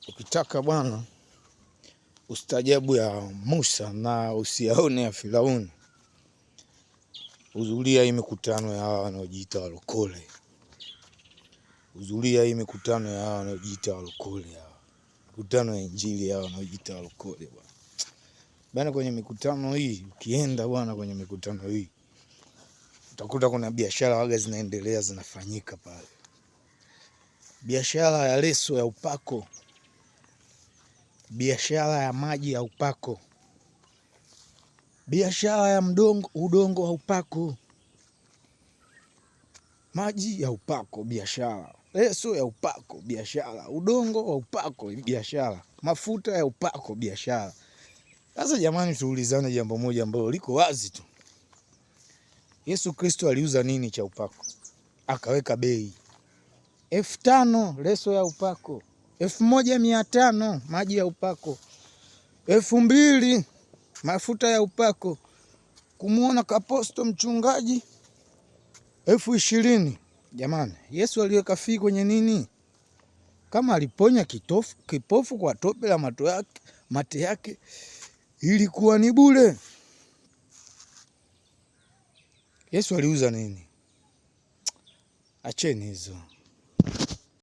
Ukitaka bwana ustajabu ya Musa na usiyaone ya Firauni, hudhuria hii mikutano ya hawa wanaojiita walokole. Hudhuria hii mikutano ya hawa wanaojiita walokole, mikutano ya injili ya hawa wanaojiita walokole bwana. Kwenye mikutano hii ukienda bwana, kwenye mikutano hii utakuta kuna biashara waga zinaendelea, zinafanyika pale. Biashara ya leso ya upako, biashara ya maji ya upako, biashara ya udongo wa upako, maji ya upako biashara, leso ya upako biashara, udongo wa upako biashara, mafuta ya upako biashara. Sasa jamani, tuulizane jambo moja ambalo liko wazi tu. Yesu Kristo aliuza nini cha upako? Akaweka bei 5,000 leso ya upako, 1,500 maji ya upako, 2,000 mafuta ya upako, kumuona kaposto mchungaji 20,000. Jamani, Yesu aliweka fee kwenye nini? Kama aliponya kipofu kwa tope la mate yake, ilikuwa ni bure. Yesu aliuza nini? Acheni hizo.